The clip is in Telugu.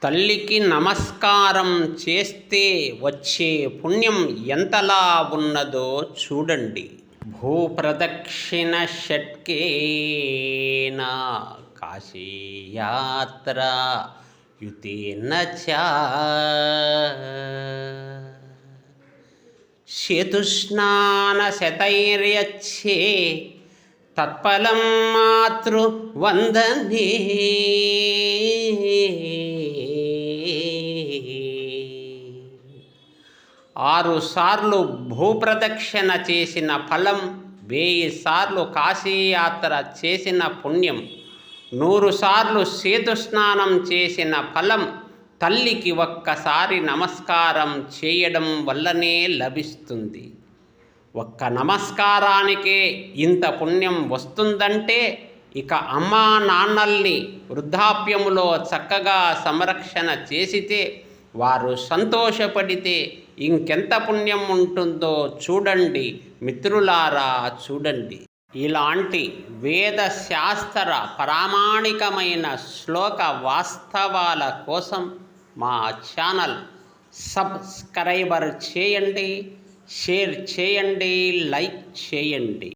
తల్లికి నమస్కారం చేస్తే వచ్చే పుణ్యం ఎంతలా ఉన్నదో చూడండి. భూప్రదక్షిణ షట్కేన కాశీయాత్ర యుతేన చ శతుస్నాన శతైర్యచ్చే తత్ఫలం మాతృవందనే. 6 సార్లు భూప్రదక్షిణ చేసిన ఫలం, 1000 సార్లు కాశీయాత్ర చేసిన పుణ్యం, 100 సార్లు సేతుస్నానం చేసిన ఫలం తల్లికి ఒక్కసారి నమస్కారం చేయడం వల్లనే లభిస్తుంది. ఒక్క నమస్కారానికే ఇంత పుణ్యం వస్తుందంటే ఇక అమ్మా నాన్నల్ని వృద్ధాప్యములో చక్కగా సంరక్షణ చేసితే, వారు సంతోషపడితే ఇంకెంత పుణ్యం ఉంటుందో చూడండి మిత్రులారా, చూడండి. ఇలాంటి వేద శాస్త్ర ప్రామాణికమైన శ్లోక వాస్తవాల కోసం మా ఛానల్ సబ్స్క్రైబర్ చేయండి, షేర్ చేయండి, లైక్ చేయండి.